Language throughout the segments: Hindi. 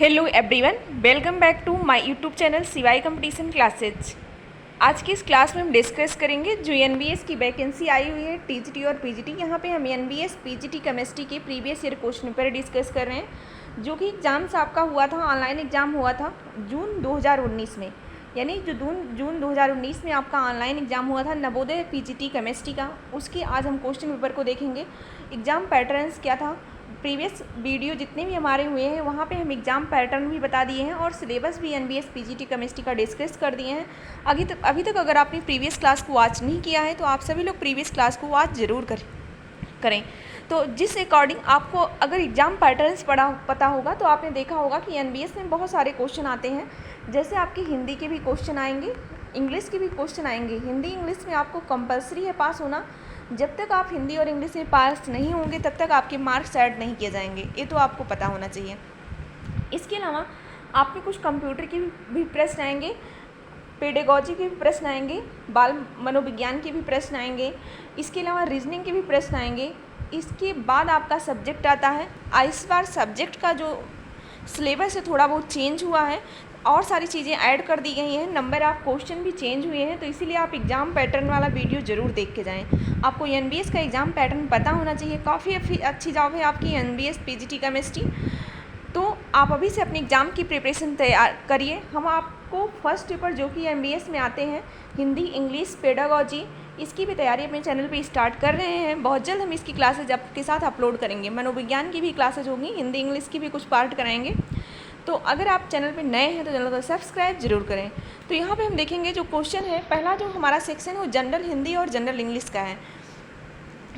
Hello everyone, welcome back to my YouTube channel सिवाई कंपटीशन क्लासेज। आज की इस क्लास में हम डिस्कस करेंगे जो एनबीएस की वैकेंसी आई हुई है टीजीटी और पीजीटी। यहाँ पे हम एनबीएस पीजीटी केमिस्ट्री के previous year question paper discuss कर रहे हैं, जो कि एग्ज़ाम्स आपका हुआ था, ऑनलाइन एग्ज़ाम हुआ था जून 2019 में। यानी जो जून 2019 में आपका ऑनलाइन एग्ज़ाम हुआ था नवोदय पीजीटी केमिस्ट्री का, उसके आज हम क्वेश्चन पेपर को देखेंगे। एग्ज़ाम पैटर्न्स क्या था, प्रीवियस वीडियो जितने भी हमारे हुए हैं वहाँ पे हम एग्ज़ाम पैटर्न भी बता दिए हैं और सिलेबस भी एनबीएस पीजीटी केमिस्ट्री का डिस्कस कर दिए हैं। अभी तक अगर आपने प्रीवियस क्लास को वॉच नहीं किया है तो आप सभी लोग प्रीवियस क्लास को वॉच ज़रूर करें। तो जिस अकॉर्डिंग आपको अगर एग्ज़ाम पैटर्न्स पता होगा तो आपने देखा होगा कि एनबीएस में बहुत सारे क्वेश्चन आते हैं। जैसे आपके हिंदी के भी क्वेश्चन आएंगे, इंग्लिश के भी क्वेश्चन आएंगे। हिंदी इंग्लिश में आपको कंपलसरी है पास होना। जब तक आप हिंदी और इंग्लिश में पास नहीं होंगे तब तक आपके मार्क्स ऐड नहीं किए जाएंगे, ये तो आपको पता होना चाहिए। इसके अलावा आपके कुछ कंप्यूटर के भी प्रश्न आएंगे, पेडागॉजी के भी प्रश्न आएंगे, बाल मनोविज्ञान के भी प्रश्न आएंगे, इसके अलावा रीजनिंग के भी प्रश्न आएंगे। इसके बाद आपका सब्जेक्ट आता है। इस बार सब्जेक्ट का जो सिलेबस है थोड़ा बहुत चेंज हुआ है और सारी चीज़ें ऐड कर दी गई हैं, नंबर ऑफ क्वेश्चन भी चेंज हुए हैं, तो इसीलिए आप एग्ज़ाम पैटर्न वाला वीडियो ज़रूर देख के जाएं। आपको एनबीएस का एग्ज़ाम पैटर्न पता होना चाहिए। काफ़ी अच्छी जॉब है आपकी एनबीएस पीजीटी केमिस्ट्री। तो आप अभी से अपनी एग्ज़ाम की प्रिपरेशन तैयार करिए। हम आपको फर्स्ट पेपर जो कि एनबीएस में आते हैं, हिंदी, इंग्लिश, पेडागॉजी, इसकी भी तैयारी अपने चैनल पे स्टार्ट कर रहे हैं। बहुत जल्द हम इसकी क्लासेज आपके साथ अपलोड करेंगे। मनोविज्ञान की भी क्लासेज होंगी, हिंदी इंग्लिश की भी कुछ पार्ट कराएंगे। तो अगर आप चैनल पे नए हैं तो चैनल को सब्सक्राइब जरूर करें। तो यहाँ पे हम देखेंगे जो क्वेश्चन है, पहला जो हमारा सेक्शन है वो जनरल हिंदी और जनरल इंग्लिश का है।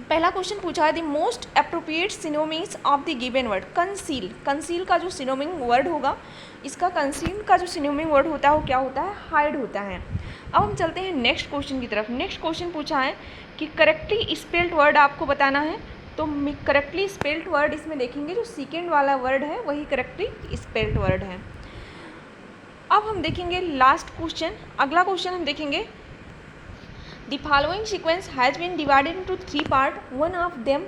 पहला क्वेश्चन पूछा है the most appropriate synonyms of the given word. Conceal, conceal का जो सिनोनिम वर्ड होगा, इसका कंसील का जो सिनोनिम वर्ड होता है वो क्या होता है? हाइड होता है। अब हम चलते हैं नेक्स्ट क्वेश्चन की तरफ। नेक्स्ट क्वेश्चन पूछा है कि करेक्टली स्पेल्ड वर्ड आपको बताना है। तो करेक्टली स्पेल्ड वर्ड इसमें देखेंगे जो सेकेंड वाला वर्ड है वही करेक्टली स्पेल्ड वर्ड है। अब हम देखेंगे लास्ट क्वेश्चन। अगला क्वेश्चन हम देखेंगे the following sequence has been divided into 3 part, one of them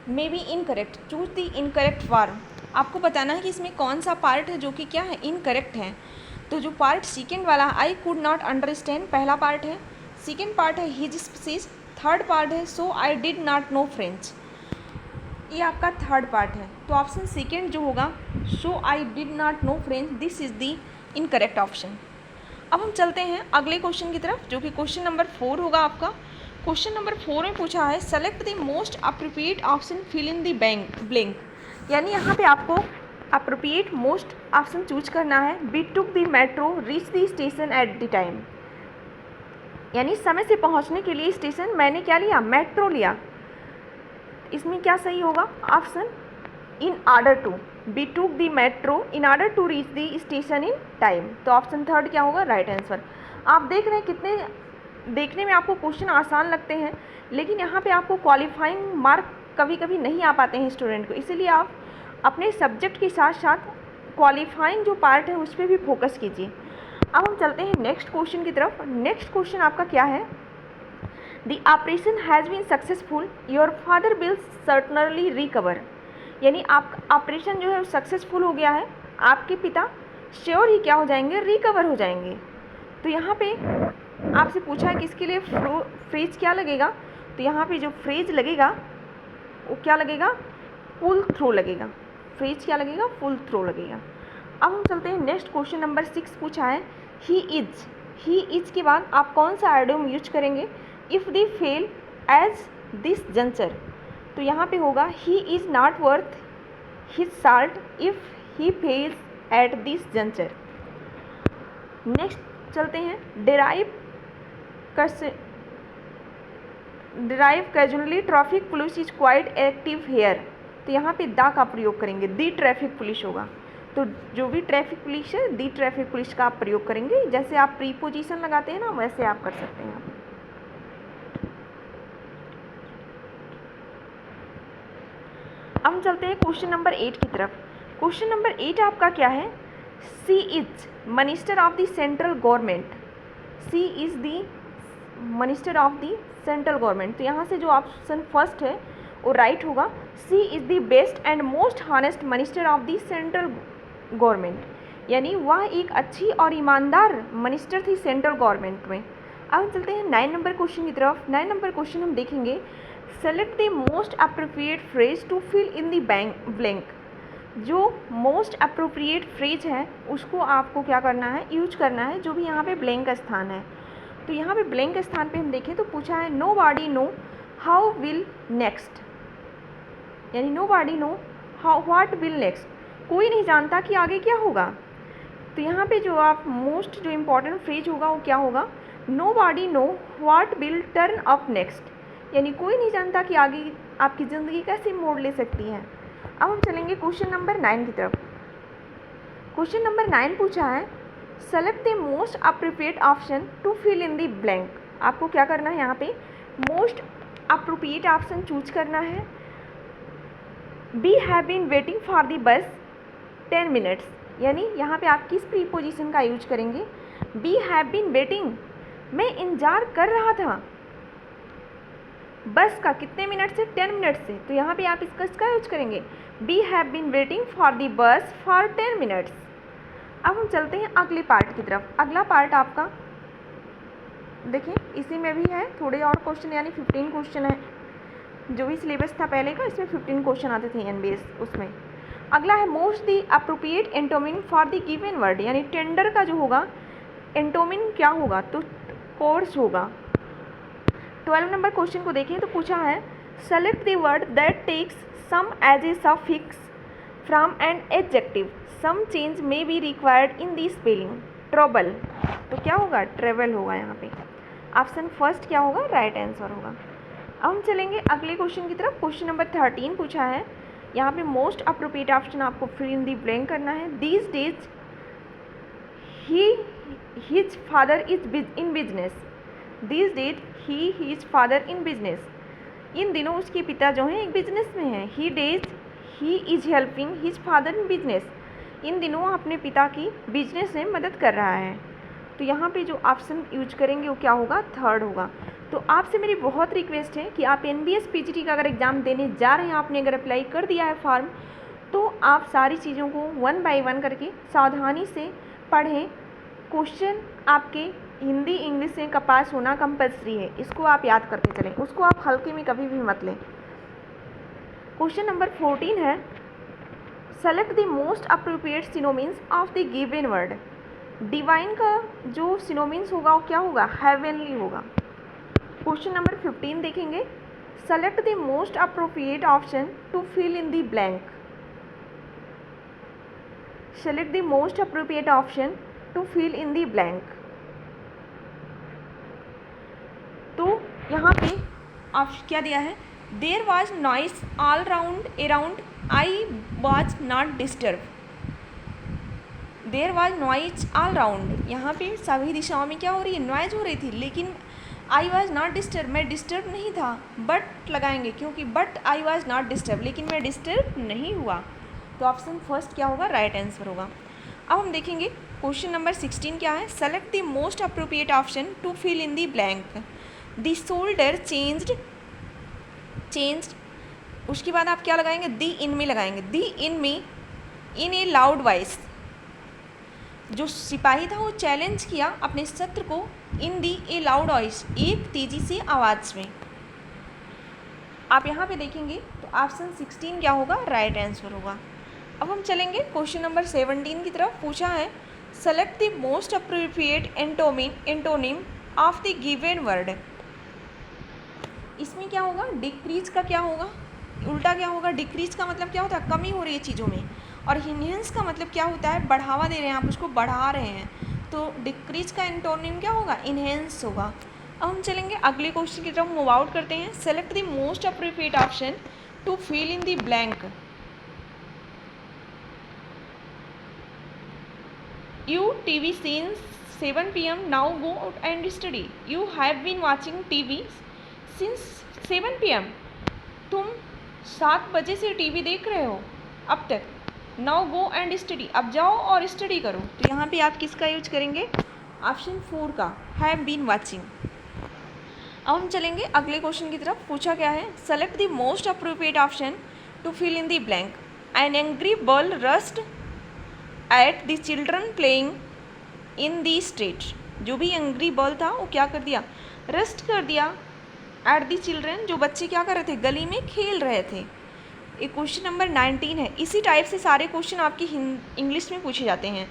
may be incorrect, choose the incorrect form. आपको बताना है कि इसमें कौन सा पार्ट है जो कि क्या है? इनकरेक्ट है। तो जो पार्ट सेकेंड वाला आई कुड नॉट अंडरस्टैंड पहला पार्ट है, सेकेंड पार्ट है हिज स्पीसीज, थर्ड पार्ट है so I did not know French, ये आपका थर्ड पार्ट है। तो ऑप्शन सेकेंड जो होगा so I did not know French, this is the incorrect option. अब हम चलते हैं अगले क्वेश्चन की तरफ जो कि क्वेश्चन नंबर 4 होगा आपका। क्वेश्चन नंबर 4 में पूछा है select the most appropriate option, fill in the blank. यानी यहाँ पे आपको अप्रोप्रिएट मोस्ट ऑप्शन चूज करना है। We took the metro, reach the station at the time. यानी समय से पहुँचने के लिए स्टेशन मैंने क्या लिया? मेट्रो लिया। इसमें क्या सही होगा? Option in order to, we took the metro in order to reach the station in time. तो ऑप्शन थर्ड क्या होगा? Right answer. आप देख रहे हैं कितने देखने में आपको क्वेश्चन आसान लगते हैं, लेकिन यहाँ पे आपको क्वालिफाइंग मार्क कभी कभी नहीं आ पाते हैं स्टूडेंट को। इसीलिए आप अपने सब्जेक्ट के साथ साथ क्वालिफाइंग जो पार्ट है उस पर भी फोकस कीजिए। अब हम चलते हैं नेक्स्ट क्वेश्चन की तरफ। नेक्स्ट क्वेश्चन आपका क्या है? The operation has been successful, your father will certainly recover। यानी आप ऑपरेशन जो है सक्सेसफुल हो गया है, आपके पिता श्योर ही क्या हो जाएंगे? रिकवर हो जाएंगे। तो यहाँ पे आपसे पूछा है कि इसके लिए फ्रेज क्या लगेगा? तो यहाँ पे जो फ्रेज लगेगा वो क्या लगेगा? पुल थ्रो लगेगा। फ्रेज क्या लगेगा? पुल थ्रो लगेगा। अब हम चलते हैं नेक्स्ट क्वेश्चन नंबर 6 पूछा है ही इज के बाद आप कौन सा आइडियम यूज करेंगे? If they fail as this juncture, तो यहाँ पे होगा he is not worth his salt if he fails at this juncture. Next चलते हैं drive casually traffic police is quite active here. तो यहाँ पे दा का प्रयोग करेंगे, दी ट्रैफिक पुलिस होगा। तो जो भी ट्रैफिक पुलिस है दी ट्रैफिक पुलिस का आप प्रयोग करेंगे। जैसे आप प्रीपोजिशन लगाते हैं ना, वैसे आप कर सकते हैं। अब हम चलते हैं क्वेश्चन नंबर 8 की तरफ। क्वेश्चन नंबर 8 आपका क्या है? She is minister of the central government. She is the minister of the central government. तो यहाँ से जो ऑप्शन फर्स्ट है वो राइट होगा। She is the best and most honest minister of the central government, यानी वह एक अच्छी और ईमानदार मिनिस्टर थी सेंट्रल गवर्नमेंट में। अब हम चलते हैं 9 नंबर क्वेश्चन की तरफ। 9 नंबर क्वेश्चन हम देखेंगे, select the most appropriate phrase to fill in the blank. जो मोस्ट अप्रोप्रिएट फ्रेज है उसको आपको क्या करना है, यूज करना है, जो भी यहाँ पे ब्लैंक स्थान है। तो यहाँ पे ब्लैंक स्थान पे हम देखें तो पूछा है nobody know how will next, यानी nobody know how what will next, कोई नहीं जानता कि आगे क्या होगा। तो यहाँ पे जो आप मोस्ट जो इम्पॉर्टेंट फ्रेज होगा वो क्या होगा, nobody know what will turn up next, यानी कोई नहीं जानता कि आगे आपकी ज़िंदगी कैसे मोड़ ले सकती है। अब हम चलेंगे क्वेश्चन नंबर 9 की तरफ। क्वेश्चन नंबर 9 पूछा है select the most appropriate option to fill in the blank. आपको क्या करना है, यहाँ पे मोस्ट अप्रोप्रिएट ऑप्शन चूज करना है। We have been waiting for the bus 10 minutes, यानी यहाँ पे आप किस प्रीपोजिशन का यूज करेंगे, बी हैव बीन वेटिंग, मैं इंतजार कर रहा था बस का कितने मिनट से, 10 मिनट से। तो यहाँ पे आप इसका यूज करेंगे, we have been waiting for the bus for 10 minutes. अब हम चलते हैं अगले पार्ट की तरफ। अगला पार्ट आपका देखिए इसी में भी है थोड़े और क्वेश्चन, यानी 15 क्वेश्चन है। जो भी सिलेबस था पहले का, इसमें 15 क्वेश्चन आते थे एनबीएस उसमें। अगला है most the appropriate antonym for the given word, यानी टेंडर का जो होगा एंटोमिन क्या होगा, तो कोर्स होगा। 12 नंबर क्वेश्चन को देखें तो पूछा है select the word that takes some as a suffix from an adjective, some change may be required in the spelling. Trouble, तो क्या होगा, ट्रेवल होगा। यहाँ पे ऑप्शन फर्स्ट क्या होगा, राइट आंसर होगा। अब हम चलेंगे अगले क्वेश्चन की तरफ। क्वेश्चन नंबर 13 पूछा है, यहाँ पे मोस्ट अप्रोप्रिएट ऑप्शन आपको फिल इन दी ब्लैंक करना है। These days his father is in business, these days his father in business, इन दिनों उसके पिता जो हैं एक बिजनेस में हैं। He days he is helping his father in business, इन दिनों अपने पिता की बिजनेस में मदद कर रहा है। तो यहाँ पे जो ऑप्शन यूज करेंगे वो क्या होगा, थर्ड होगा। तो आपसे मेरी बहुत रिक्वेस्ट है कि आप एनबीएस पीजीटी का अगर एग्ज़ाम देने जा रहे हैं, आपने अगर अप्लाई कर दिया है फॉर्म, तो आप सारी चीज़ों को 1 बाय 1 करके सावधानी से पढ़ें। क्वेश्चन आपके हिंदी इंग्लिश से का पास होना कंपल्सरी है, इसको आप याद करके चलें, उसको आप हल्के में कभी भी मत लें। क्वेश्चन नंबर 14 है select the most appropriate synonyms of the given word. Divine का जो सिनोनिम्स होगा वो क्या होगा, हेवनली होगा। क्वेश्चन नंबर 15 देखेंगे select the most appropriate option to fill in the blank. Select the most appropriate option to fill in the blank. तो यहाँ पे आप क्या दिया है, there was noise all round around I was not disturb. There was noise all round, यहाँ पे सभी दिशाओं में क्या हो रही है, नॉइज हो रही थी, लेकिन आई वॉज नॉट डिस्टर्ब, मैं डिस्टर्ब नहीं था। बट लगाएंगे क्योंकि but I was not disturb, लेकिन मैं डिस्टर्ब नहीं हुआ। तो ऑप्शन फर्स्ट क्या होगा, राइट आंसर होगा। अब हम देखेंगे क्वेश्चन नंबर 16 क्या है, select the most appropriate option to fill in the blank. The shoulder changed, उसके बाद आप क्या लगाएंगे, दी इन में लगाएंगे, दी इन में इन ए लाउड वॉइस। जो सिपाही था वो चैलेंज किया अपने शत्रु को इन दी ए लाउड वॉइस, एक तेजी से आवाज़ में। आप यहाँ पे देखेंगे तो ऑप्शन 16 क्या होगा, राइट आंसर होगा। अब हम चलेंगे क्वेश्चन नंबर 17 की तरफ। पूछा है select the most appropriate antonym of the given word. इसमें क्या होगा, डिक्रीज का क्या होगा, उल्टा क्या होगा, डिक्रीज का मतलब क्या होता है, कमी हो रही है चीज़ों में, और इनहेंस का मतलब क्या होता है, बढ़ावा दे रहे हैं, आप उसको बढ़ा रहे हैं। तो डिक्रीज का एंटोनिम क्या होगा, इनहेंस होगा। अब हम चलेंगे अगले क्वेश्चन की तरफ मूव आउट करते हैं। Select the most appropriate option to fill in the blank. You TV since 7 p.m. now go out and study. You have been watching TV since 7 p.m. तुम 7 बजे से टीवी देख रहे हो अब तक। Now go and study. अब जाओ और स्टडी करो। तो यहाँ पे आप किसका यूज करेंगे, ऑप्शन 4 का, have been watching। अब हम चलेंगे अगले क्वेश्चन की तरफ। पूछा क्या है, select the most appropriate option to fill in the blank. An angry bird rushed at the children playing in the street. जो भी एंग्री बर्ड था वो क्या कर दिया, रस्ट कर दिया। एट दी चिल्ड्रन, जो बच्चे क्या कर रहे थे, गली में खेल रहे थे। ये क्वेश्चन नंबर 19 है। इसी टाइप से सारे क्वेश्चन आपकी इंग्लिश में पूछे जाते हैं।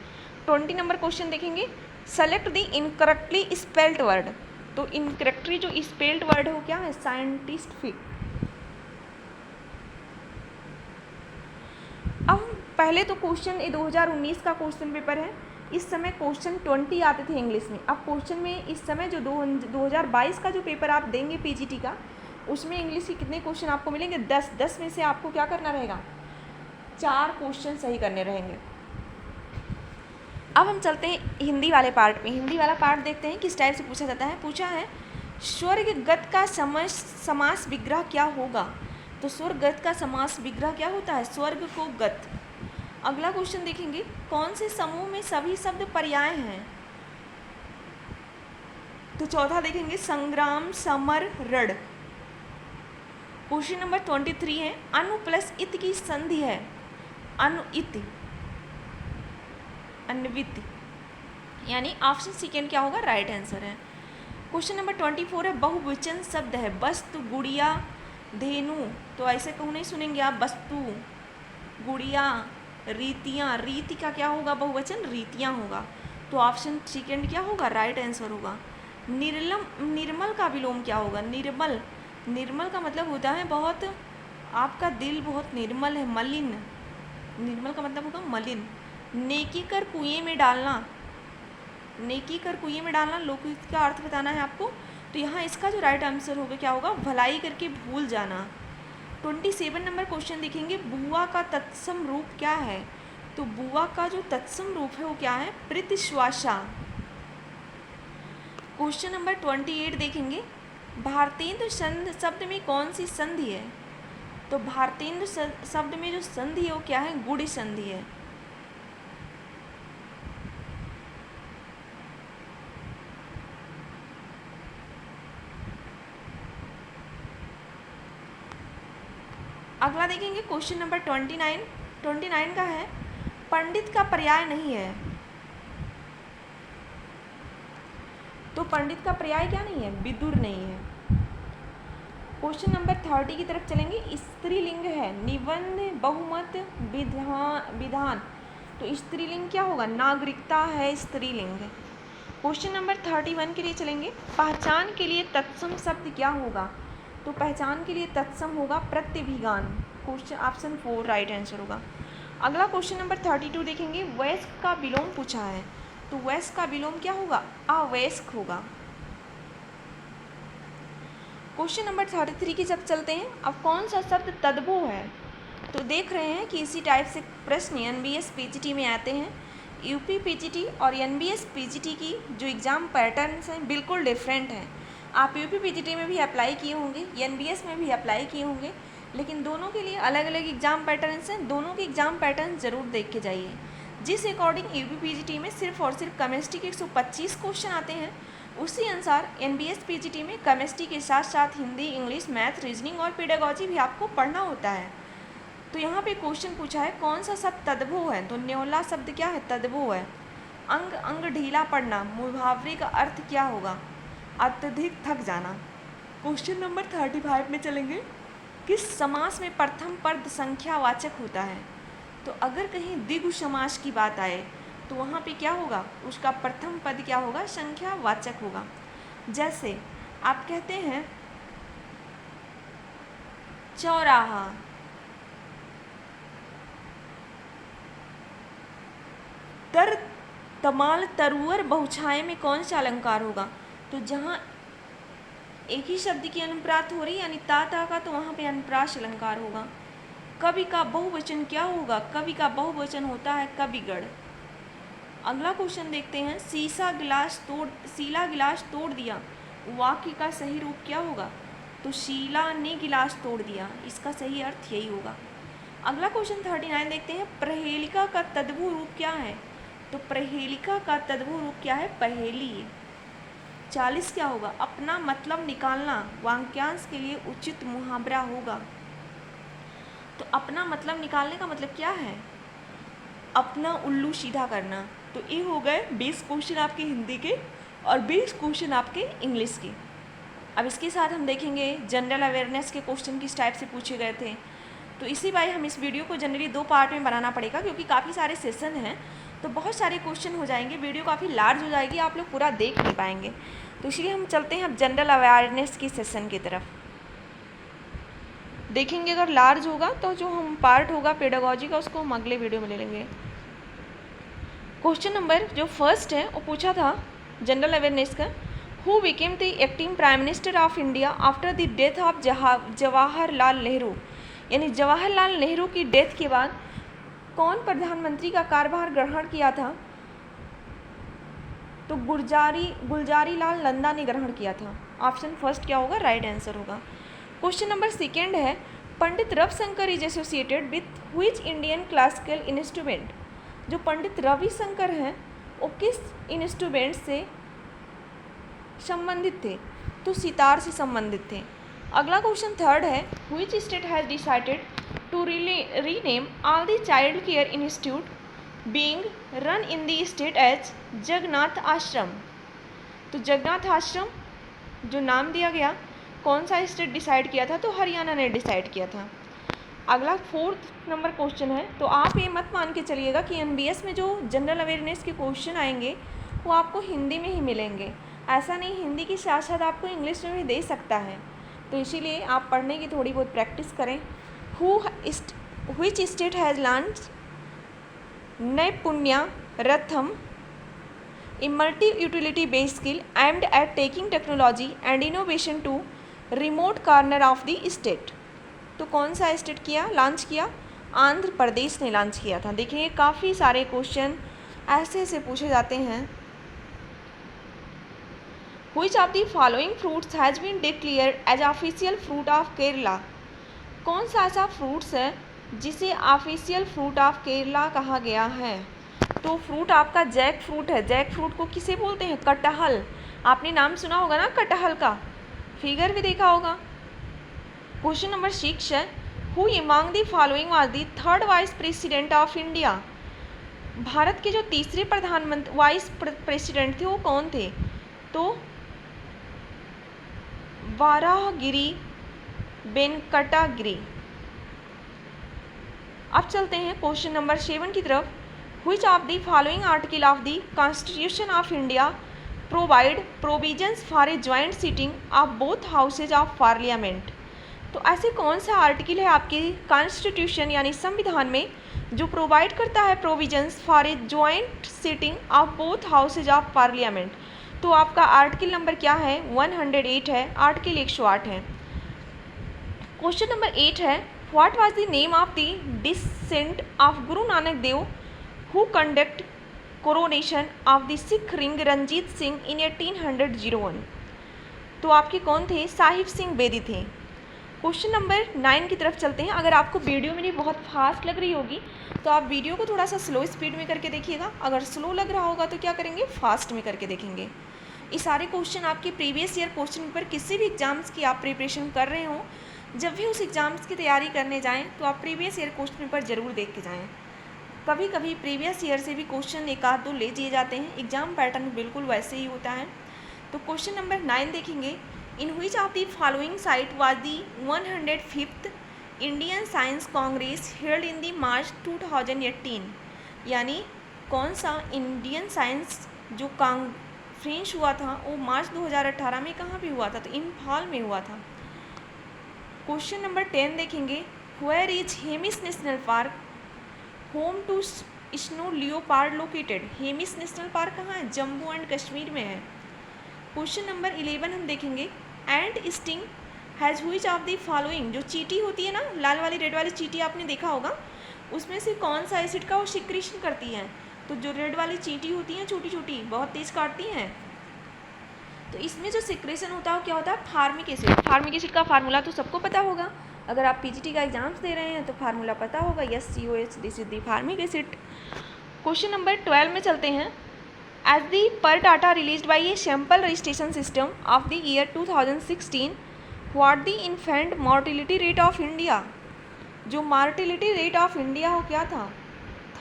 20 नंबर क्वेश्चन देखेंगे, select the incorrectly spelled word. तो इनकरेक्टली जो स्पेल्ड वर्ड है वो क्या है, साइंटिफिक। अब पहले तो क्वेश्चन ये 2019 का क्वेश्चन पेपर है, इस समय क्वेश्चन 20 आते थे इंग्लिश में। अब क्वेश्चन में इस समय जो 2022 का जो पेपर आप देंगे पीजीटी का, उसमें इंग्लिश के कितने क्वेश्चन आपको मिलेंगे, 10 में से आपको क्या करना रहेगा, 4 क्वेश्चन सही करने रहेंगे। अब हम चलते हैं हिंदी वाले पार्ट में। हिंदी वाला पार्ट देखते हैं किस टाइप से पूछा जाता है। पूछा है स्वर्गगत का समास विग्रह क्या होगा। तो स्वर्गगत का समास विग्रह क्या होता है, स्वर्ग को गत। अगला क्वेश्चन देखेंगे, कौन से समूह में सभी शब्द पर्याय हैं। तो चौथा देखेंगे, संग्राम, समर, रण। क्वेश्चन नंबर 23 है, अनु प्लस इत की संधि है, अनुइत, अन्वित, यानी ऑप्शन सेकेंड क्या होगा, राइट आंसर है। क्वेश्चन नंबर 24 है, बहुवचन शब्द है, वस्तु, गुड़िया, धेनु। तो ऐसे कहूँ नहीं सुनेंगे आप, वस्तु, गुड़िया, रीतियाँ। रीति का क्या होगा, बहुवचन, रीतियाँ होगा। तो ऑप्शन सेकेंड क्या होगा, राइट आंसर होगा। निर्मल का विलोम क्या होगा, निर्मल। निर्मल का मतलब होता है बहुत, आपका दिल बहुत निर्मल है, मलिन। निर्मल का मतलब होगा मलिन। नेकी कर कुएं में डालना, नेकी कर कुएं में डालना, लौकिक का अर्थ बताना है आपको। तो यहाँ इसका जो राइट आंसर होगा क्या होगा, भलाई करके भूल जाना। 27 नंबर क्वेश्चन देखेंगे, बुआ का तत्सम रूप क्या है। तो बुआ का जो तत्सम रूप है वो क्या है, प्रतिश्वासा। क्वेश्चन नंबर 28 देखेंगे, भारतेंदु शब्द में कौन सी संधि है। तो भारतेंदु शब्द में जो संधि है वो क्या है, गुड़ी संधि है। अगला देखेंगे क्वेश्चन नंबर 29 का है, पंडित का पर्याय नहीं है। तो पंडित का पर्याय क्या नहीं है, विदुर नहीं है। क्वेश्चन नंबर 30 की तरफ चलेंगे, स्त्रीलिंग है, निबंध, बहुमत, विधान। तो स्त्रीलिंग क्या होगा, नागरिकता है स्त्रीलिंग। क्वेश्चन नंबर 31 के लिए चलेंगे, पहचान के लिए तत्सम शब्द क्या होगा। तो पहचान के लिए तत्सम होगा प्रत्यभिज्ञान। क्वेश्चन ऑप्शन 4 राइट आंसर होगा। अगला क्वेश्चन नंबर 32 देखेंगे, वयस्क का विलोम पूछा है। तो वयस्क का विलोम क्या होगा, अवयस्क होगा। क्वेश्चन नंबर 33 की जब चलते हैं, अब कौन सा शब्द तद्भव है। तो देख रहे हैं कि इसी टाइप से प्रश्न एनबीएस पीजीटी में आते हैं। यूपी पीजीटी और एनबीएस पीजीटी की जो एग्ज़ाम पैटर्न्स हैं बिल्कुल डिफरेंट हैं। आप यूपी पीजीटी में भी अप्लाई किए होंगे, एनबीएस में भी अप्लाई किए होंगे, लेकिन दोनों के लिए अलग अलग एग्ज़ाम पैटर्न्स हैं। दोनों के एग्ज़ाम पैटर्न ज़रूर देख के जाइए। जिस अकॉर्डिंग यूपी पीजीटी में सिर्फ और सिर्फ केमिस्ट्री के 125 क्वेश्चन आते हैं, उसी अनुसार एनबीएस पीजीटी में केमिस्ट्री के साथ साथ हिंदी, इंग्लिश, मैथ, रीजनिंग और पेडागॉजी भी आपको पढ़ना होता है। तो यहाँ पे क्वेश्चन पूछा है, कौन सा शब्द तद्भव है। तो न्योला शब्द क्या है, तद्भव है। अंग अंग ढीला पड़ना, मुहावरे का अर्थ क्या होगा, अत्यधिक थक जाना। क्वेश्चन नंबर 35 में चलेंगे, किस समास में प्रथम पद संख्यावाचक होता है। तो अगर कहीं द्विगु समास की बात आए तो वहाँ पे क्या होगा, उसका प्रथम पद क्या होगा, संख्यावाचक होगा। जैसे आप कहते हैं चौराहा, तर, तमाल, तरुअर, बहुछाये में कौन सा अलंकार होगा। तो जहाँ एक ही शब्द की अनुप्रास हो रही यानी ता का, तो वहाँ पे अनुप्रास अलंकार होगा। कवि का बहुवचन क्या होगा, कवि का बहुवचन होता है कविगण। अगला क्वेश्चन देखते हैं, शीला गिलास तोड़ दिया, वाक्य का सही रूप क्या होगा। तो शीला ने गिलास तोड़ दिया, इसका सही अर्थ यही होगा। अगला क्वेश्चन 39 देखते हैं, प्रहेलिका का तद्भव रूप क्या है। तो प्रहेलिका का तद्भव रूप क्या है, पहेली। 40 क्या होगा, अपना मतलब निकालना वाक्यांश के लिए उचित मुहावरा होगा। तो अपना मतलब निकालने का मतलब क्या है, अपना उल्लू सीधा करना। तो ये हो गए 20 क्वेश्चन आपके हिंदी के और 20 क्वेश्चन आपके इंग्लिश के। अब इसके साथ हम देखेंगे जनरल अवेयरनेस के क्वेश्चन किस टाइप से पूछे गए थे। तो इसी बाई हम इस वीडियो को जनरली 2 पार्ट में बनाना पड़ेगा, क्योंकि काफ़ी सारे सेशन हैं तो बहुत सारे क्वेश्चन हो जाएंगे, वीडियो काफ़ी लार्ज हो जाएगी, आप लोग पूरा देख नहीं पाएंगे। तो इसलिए हम चलते हैं अब जनरल अवेयरनेस की सेशन की तरफ। देखेंगे अगर लार्ज होगा तो जो हम पार्ट होगा पेडागोजी का उसको हम अगले वीडियो में ले लेंगे। क्वेश्चन नंबर जो फर्स्ट है वो पूछा था जनरल अवेयरनेस का, who became the acting prime minister of India after the death of Jawaharlal Nehru. यानी जवाहरलाल नेहरू की डेथ के बाद कौन प्रधानमंत्री का कार्यभार ग्रहण किया था। तो गुलजारी लाल नंदा ने ग्रहण किया था। ऑप्शन फर्स्ट क्या होगा, राइट आंसर होगा। क्वेश्चन नंबर सेकेंड है, Pandit Ravishankar is associated with which Indian classical instrument. जो पंडित रविशंकर हैं वो किस इंस्ट्रूमेंट से संबंधित थे। तो सितार से संबंधित थे। अगला क्वेश्चन थर्ड है, which state has decided to rename all the child care institute being run in the state as Jagannath Ashram. तो जगन्नाथ आश्रम जो नाम दिया गया कौन सा स्टेट डिसाइड किया था, तो हरियाणा ने डिसाइड किया था। अगला फोर्थ नंबर क्वेश्चन है, तो आप ये मत मान के चलिएगा कि एनबीएस में जो जनरल अवेयरनेस के क्वेश्चन आएंगे वो आपको हिंदी में ही मिलेंगे। ऐसा नहीं, हिंदी के साथ साथ आपको इंग्लिश में भी दे सकता है, तो इसीलिए आप पढ़ने की थोड़ी बहुत प्रैक्टिस करें। Which state has launched Naipunyaratham, a multi utility based skill aimed at taking technology and innovation to remote corner of the state. तो कौन सा स्टेट किया लॉन्च किया, आंध्र प्रदेश ने लॉन्च किया था। देखिए काफ़ी सारे क्वेश्चन ऐसे पूछे जाते हैं। Which of the following fruits has been declared as official fruit of Kerala? कौन सा ऐसा फ्रूट्स है जिसे ऑफिशियल फ्रूट ऑफ केरला कहा गया है। तो फ्रूट आपका जैक फ्रूट है। जैक फ्रूट को किसे बोलते हैं, कटहल। आपने नाम सुना होगा ना कटहल का, फिगर भी देखा होगा। क्वेश्चन नंबर 6 है, who among the following was the third vice president of India. Bharat के जो तीसरे प्रधानमंत्री वाइस प्रेसिडेंट थे वो कौन थे। तो वाराहगिरी वेंकटागिरी। अब चलते हैं क्वेश्चन नंबर 7 की तरफ। Which of the following article of the constitution of India provide provisions for a joint sitting of both houses of Parliament. तो ऐसे कौन सा आर्टिकल है आपके कॉन्स्टिट्यूशन यानी संविधान में जो प्रोवाइड करता है provisions for a joint sitting of both houses of Parliament. तो आपका आर्टिकल नंबर क्या है, 108 है, आर्टिकल 108 है। क्वेश्चन नंबर 8 है, what was the name of the descent of Guru Nanak Dev who conduct coronation of the Sikh ring Ranjit Singh in 1801। तो आपके कौन थे, साहिब सिंह बेदी थे। क्वेश्चन नंबर 9 की तरफ चलते हैं। अगर आपको वीडियो मेरी बहुत फास्ट लग रही होगी तो आप वीडियो को थोड़ा सा स्लो स्पीड में करके देखिएगा, अगर स्लो लग रहा होगा तो क्या करेंगे, फास्ट में करके देखेंगे। ये सारे क्वेश्चन आपके प्रीवियस ईयर क्वेश्चन पेपर किसी भी एग्जाम्स की आप प्रिपरेशन कर रहे हो, जब भी उस एग्ज़ाम्स की तैयारी करने जाएँ तो आप प्रीवियस ईयर क्वेश्चन पेपर ज़रूर देख के जाएँ। कभी कभी प्रीवियस ईयर से भी क्वेश्चन एक आध दो ले दिए जाते हैं, एग्जाम पैटर्न बिल्कुल वैसे ही होता है। तो क्वेश्चन नंबर 9 देखेंगे, in which of the following site was the 105th Indian science congress held in the March 2018। यानी कौन सा इंडियन साइंस जो कॉन्फ्रेंस हुआ था वो मार्च 2018 में कहाँ पे हुआ था, तो इम्फाल में हुआ था। क्वेश्चन नंबर 10 देखेंगे, where is Hemis National Park home to snow leopard located. Hemis National Park कहाँ है, जम्मू एंड कश्मीर में है। क्वेश्चन नंबर 11 हम देखेंगे, and sting has which of the following. जो चींटी होती है ना, लाल वाली रेड वाली चींटी आपने देखा होगा, उसमें से कौन सा एसिड का वो सिक्रीशन करती हैं। तो जो रेड वाली चींटी होती हैं छोटी छोटी, बहुत तेज़ काटती हैं, तो इसमें जो सिक्रेशन होता है वो क्या होता है, फार्मिक एसिड। फार्मिक एसिड का फार्मूला तो सबको पता होगा, अगर आप पीजीटी का एग्जाम्स दे रहे हैं तो फार्मूला पता होगा, SCOH, this is the formic acid. Question number 12 में चलते हैं। एज दी पर data released by A sample registration system of the year 2016 what the infant mortality rate of India. जो मॉर्टिलिटी रेट ऑफ इंडिया हो क्या था,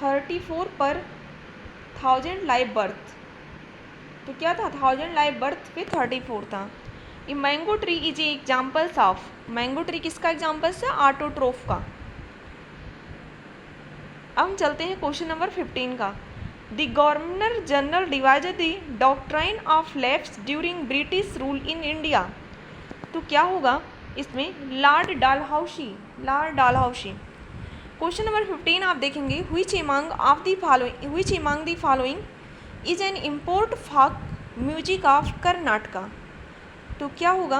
34 पर 1000 लाइव बर्थ, तो क्या था 1000 लाइव बर्थ पे 34 था। A mango tree is a examples of, mango tree किसका एग्जाम्पल्स है? ऑटोट्रोफ का। अब हम चलते हैं क्वेश्चन नंबर 15 का। The governor general divided the doctrine of lapse during British rule in India, तो क्या होगा इसमें? Lord Dalhousie, lord Dalhousie. Question number 15 आप देखेंगे, which among the following is an import folk music of Karnataka, तो क्या होगा?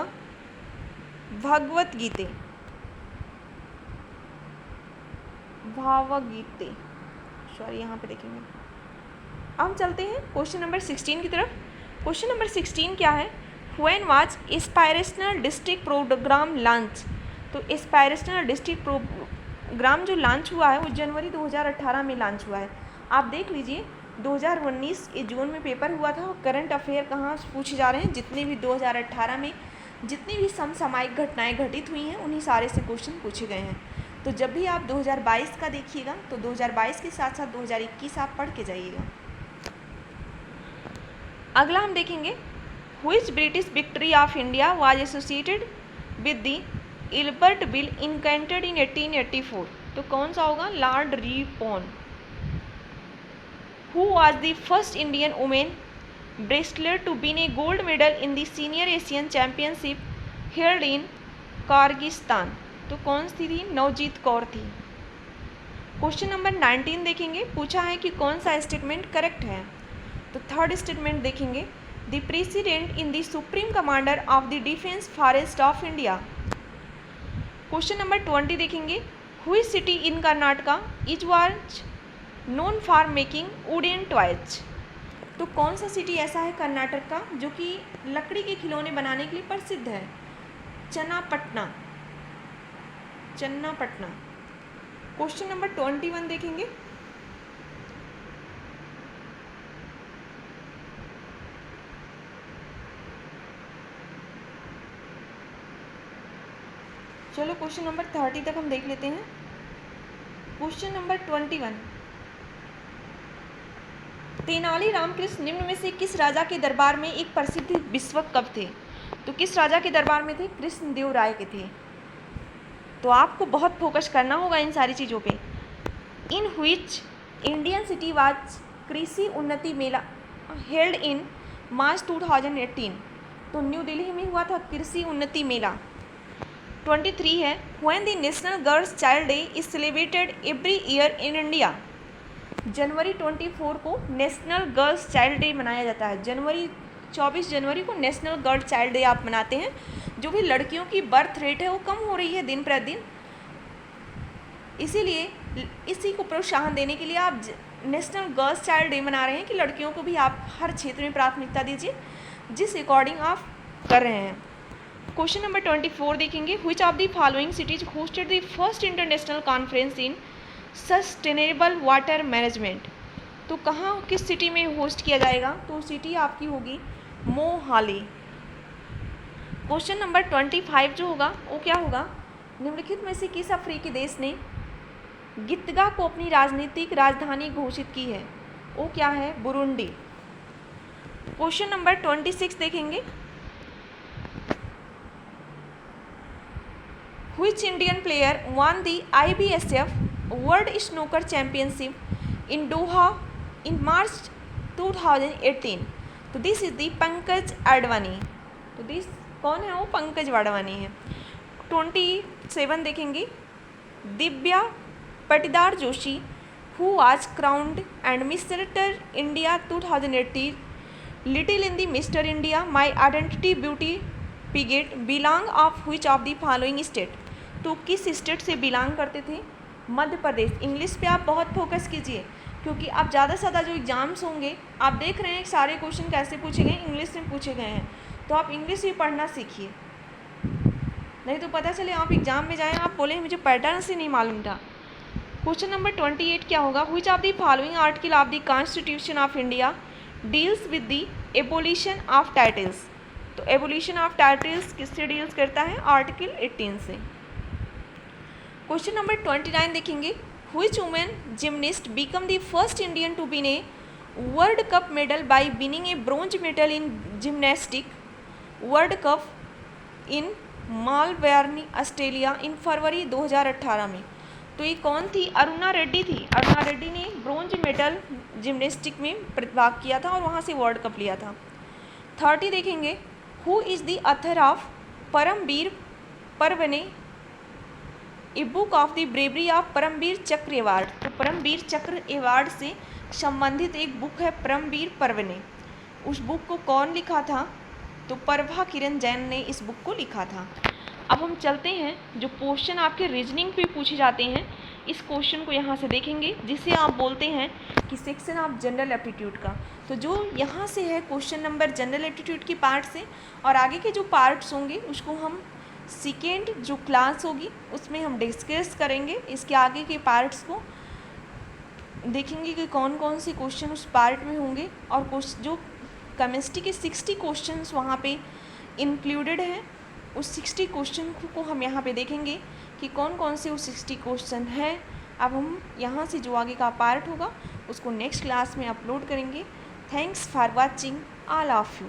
भगवत गीते, भावगीते, सॉरी यहाँ पे देखेंगे। अब हम चलते हैं क्वेश्चन नंबर 16 की तरफ। क्वेश्चन नंबर 16 क्या है? When was aspirational district programme launch, तो एस्पायरेशनल डिस्ट्रिक्ट प्रोग्राम जो लॉन्च हुआ है वो जनवरी 2018 में लॉन्च हुआ है। आप देख लीजिए 2019 जून में पेपर हुआ था। करंट अफेयर कहाँ पूछे जा रहे हैं? जितने भी 2018 में जितनी भी समसामयिक घटनाएं घटित हुई हैं उन्हीं सारे से क्वेश्चन पूछे गए हैं। तो जब भी आप 2022 का देखिएगा तो 2022 के साथ साथ 2021 आप पढ़ के जाइएगा। अगला हम देखेंगे, which British victory of India was associated with the Ilbert bill encountered in 1884, तो कौन सा होगा? Lord Ripon. Who was the first Indian women wrestler to win a gold medal in the senior Asian Championship held in कार्गिस्तान, तो कौन सी थी? नवजीत कौर थी। क्वेश्चन नंबर 19 देखेंगे, पूछा है कि कौन सा स्टेटमेंट करेक्ट है, तो थर्ड स्टेटमेंट देखेंगे, the president in the supreme commander of the defence forest of India. Question number 20 देखेंगे, हुई city in Karnataka is was known for making wooden toys, तो कौन सा सिटी ऐसा है कर्नाटक का जो कि लकड़ी के खिलौने बनाने के लिए प्रसिद्ध है? चन्नापटना, चन्नापटना। क्वेश्चन नंबर 21 देखेंगे, चलो क्वेश्चन नंबर 30 तक हम देख लेते हैं। क्वेश्चन नंबर 21, तेनाली रामकृष्ण निम्न में से किस राजा के दरबार में एक प्रसिद्ध विस्वक कवि थे, तो किस राजा के दरबार में थे? कृष्णदेव राय के थे। तो आपको बहुत फोकस करना होगा इन सारी चीज़ों पे। In which Indian city was कृषि उन्नति मेला हेल्ड इन मार्च 2018, तो न्यू दिल्ली में हुआ था कृषि उन्नति मेला। 23 है, when the national girls child day is celebrated every year in India, जनवरी 24 को नेशनल गर्ल्स चाइल्ड डे मनाया जाता है। 24 जनवरी को नेशनल गर्ल चाइल्ड डे आप मनाते हैं। जो भी लड़कियों की बर्थ रेट है वो कम हो रही है दिन प्रतिदिन, इसीलिए इसी को प्रोत्साहन देने के लिए आप नेशनल गर्ल्स चाइल्ड डे मना रहे हैं कि लड़कियों को भी आप हर क्षेत्र में प्राथमिकता दीजिए जिस अकॉर्डिंग आप कर रहे हैं। क्वेश्चन नंबर 24 देखेंगे, which of the following cities hosted the first international conference in sustainable water management, तो कहाँ किस सिटी में होस्ट किया जाएगा, तो सिटी आपकी होगी मोहाली। क्वेश्चन नंबर 25 जो होगा वो क्या होगा, निम्नलिखित में से किस अफ्रीकी देश ने गितगा को अपनी राजनीतिक राजधानी घोषित की है, वो क्या है? बुरुंडी। क्वेश्चन नंबर 26 देखेंगे, which Indian player won the IBSF world snooker championship in Doha in March 2018, तो this is the Pankaj Advani, तो दिस कौन है? वो पंकज अडवाणी है। 27 देखेंगे, Divya Patidar Joshi who was crowned and mister India 2018 little in the mister India my identity beauty pageant belong of which of the following state, तो किस स्टेट से बिलोंग करते थे? मध्य प्रदेश। इंग्लिश पे आप बहुत फोकस कीजिए क्योंकि आप ज़्यादा से ज़्यादा जो एग्ज़ाम्स होंगे आप देख रहे हैं सारे क्वेश्चन कैसे पूछे गए, इंग्लिश में पूछे गए हैं, तो आप इंग्लिश भी पढ़ना सीखिए, नहीं तो पता चले आप एग्ज़ाम में जाएँ आप बोले मुझे पैटर्न से नहीं मालूम था। क्वेश्चन नंबर 28 क्या होगा, which of the following article of the constitution of India deals with the abolition of titles, तो एबोलिशन ऑफ टाइटल्स किससे डील्स करता है? आर्टिकल 18 से। क्वेश्चन नंबर 29 देखेंगे, Which woman gymnast became the first Indian to win a World Cup medal by winning a bronze medal in gymnastics World Cup in Melbourne Australia in February 2018 में? तो ये कौन थी? अरुणा रेड्डी थी। अरुणा रेड्डी ने ब्रोंज मेडल जिम्नेस्टिक में प्रतिभाग किया था और वहाँ से वर्ल्ड कप लिया था। 30 देखेंगे, who is the author of Paramvir Parwane a book of the bravery of Paramvir Chakra award? तो परमवीर चक्र अवार्ड से संबंधित एक बुक है परमवीर परवने। उस बुक को कौन लिखा था? तो प्रभा किरण जैन ने इस बुक को लिखा था। अब हम चलते हैं, जो क्वेश्चन आपके रीजनिंग पे पूछे जाते हैं, इस क्वेश्चन को यहाँ से देखेंगे, जिसे आप बोलते हैं कि सेक्शन ऑफ जनरल एप्टीट्यूड का। तो जो यहाँ से है क्वेश्चन नंबर जनरल एप्टीट्यूड की पार्ट से, और आगे के जो पार्ट्स होंगे उसको हम सेकेंड जो क्लास होगी उसमें हम डिस्कस करेंगे। इसके आगे के पार्ट्स को देखेंगे कि कौन कौन से क्वेश्चन उस पार्ट में होंगे, और जो केमिस्ट्री के 60 क्वेश्चंस वहाँ पे इंक्लूडेड हैं, उस 60 क्वेश्चन को हम यहाँ पे देखेंगे कि कौन कौन से उस 60 क्वेश्चन हैं। अब हम यहाँ से जो आगे का पार्ट होगा उसको नेक्स्ट क्लास में अपलोड करेंगे। Thanks for watching all of you.